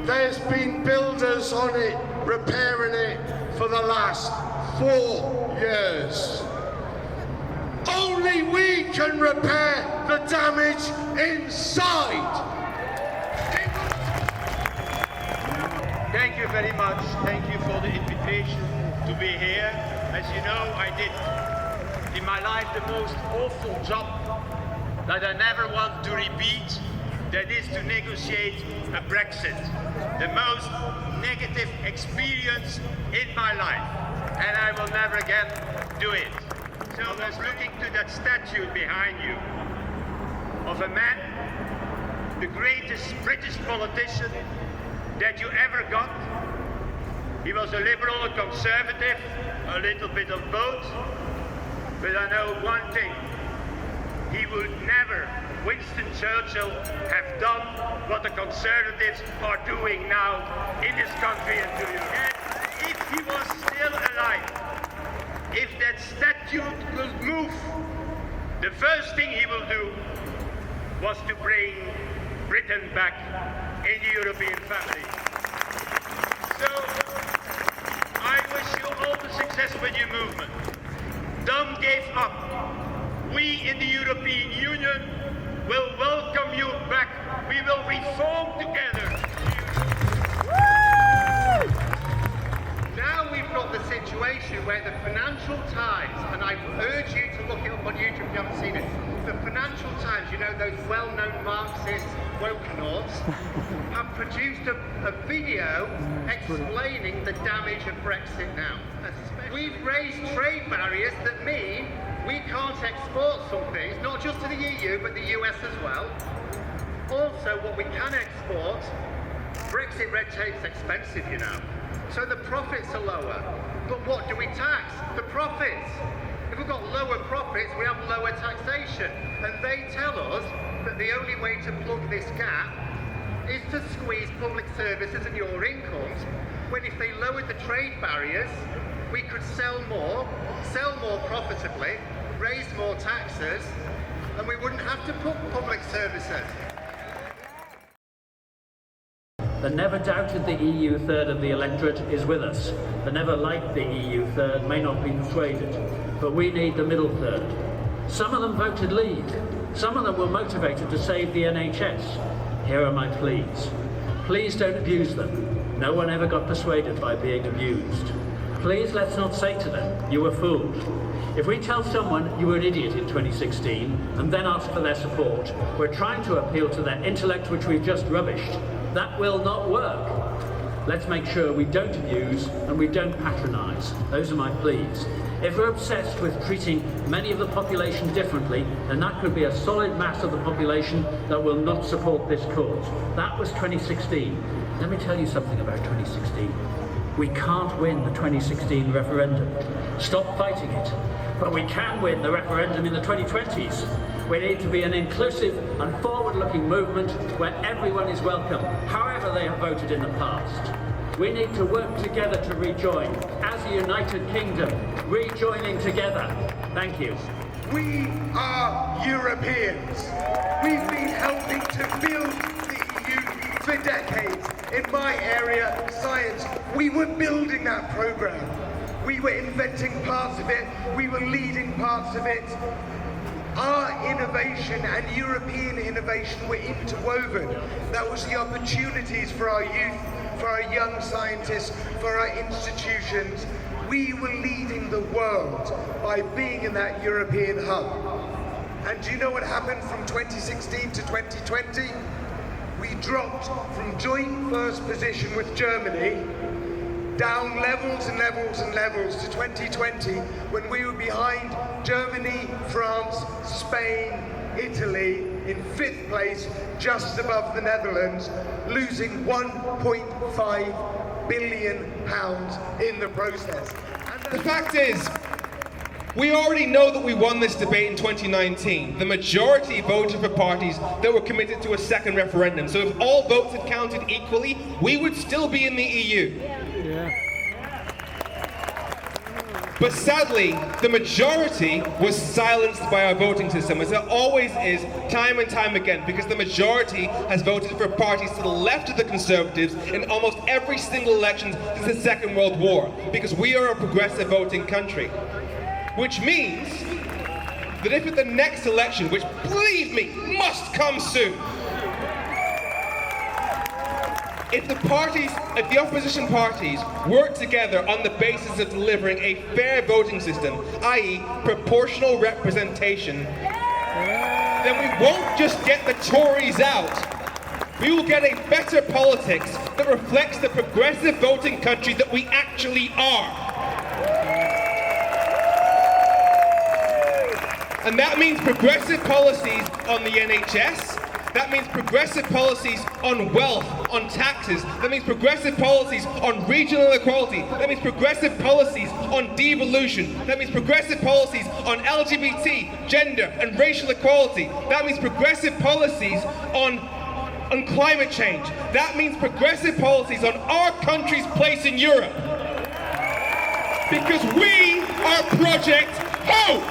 there's been builders on it, repairing it for the last 4 years. Only we can repair the damage inside. Thank you very much. Thank you for the invitation to be here. As you know, I did in my life the most awful job that I never want to repeat. That is to negotiate a Brexit. The most negative experience in my life. And I will never again do it. So I was looking to that statue behind you of a man, the greatest British politician that you ever got. He was a liberal, a conservative, a little bit of both. But I know one thing, he would never, Winston Churchill, have done what the Conservatives are doing now in this country and to you. And if he was still alive, if that statue will move, the first thing he will do was to bring Britain back in the European family. So, I wish you all the success with your movement. Don't give up. We in the European Union will welcome you back. We will reform together. Now we've got the situation where the Financial Times, and I urge you to look it up on YouTube if you haven't seen it, the Financial Times, you know, those well-known Marxist wokenauts, have produced a video explaining the damage of Brexit now. We've raised trade barriers that mean we can't export some things, not just to the EU, but the US as well. Also, what we can export, Brexit red tape's expensive, you know. So the profits are lower. But what do we tax? The profits. If we've got lower profits, we have lower taxation. And they tell us that the only way to plug this gap is to squeeze public services and your incomes, when if they lowered the trade barriers, we could sell more profitably, raise more taxes, and we wouldn't have to put public services. The never doubted the EU third of the electorate is with us. The never liked the EU third may not be persuaded, but we need the middle third. Some of them voted Leave. Some of them were motivated to save the NHS. Here are my pleas. Please don't abuse them. No one ever got persuaded by being abused. Please let's not say to them, you were fooled. If we tell someone you were an idiot in 2016 and then ask for their support, we're trying to appeal to their intellect which we've just rubbished. That will not work. Let's make sure we don't abuse and we don't patronise. Those are my pleas. If we're obsessed with treating many of the population differently, then that could be a solid mass of the population that will not support this cause. That was 2016. Let me tell you something about 2016. We can't win the 2016 referendum. Stop fighting it. But we can win the referendum in the 2020s. We need to be an inclusive and forward-looking movement where everyone is welcome, however they have voted in the past. We need to work together to rejoin, as a united kingdom, rejoining together. Thank you. We are Europeans. We've been helping to build the EU for decades. In my area, science, we were building that programme. We were inventing parts of it. We were leading parts of it. Our innovation and European innovation were interwoven. That was the opportunities for our youth, for our young scientists, for our institutions. We were leading the world by being in that European hub. And do you know what happened from 2016 to 2020? We dropped from joint first position with Germany down levels and levels and levels to 2020, when we were behind Germany, France, Spain, Italy, in 5th place, just above the Netherlands, losing £1.5 billion in the process. The fact is, we already know that we won this debate in 2019. The majority voted for parties that were committed to a second referendum. So if all votes had counted equally, we would still be in the EU. But sadly, the majority was silenced by our voting system, as it always is time and time again, because the majority has voted for parties to the left of the Conservatives in almost every single election since the Second World War, because we are a progressive voting country. Which means that if at the next election, which believe me, must come soon, if the opposition parties work together on the basis of delivering a fair voting system, i.e. proportional representation, then we won't just get the Tories out. We will get a better politics that reflects the progressive voting country that we actually are. And that means progressive policies on the NHS. That means progressive policies on wealth, on taxes. That means progressive policies on regional equality. That means progressive policies on devolution. That means progressive policies on LGBT, gender and racial equality. That means progressive policies on climate change. That means progressive policies on our country's place in Europe. Because we are Project Hope!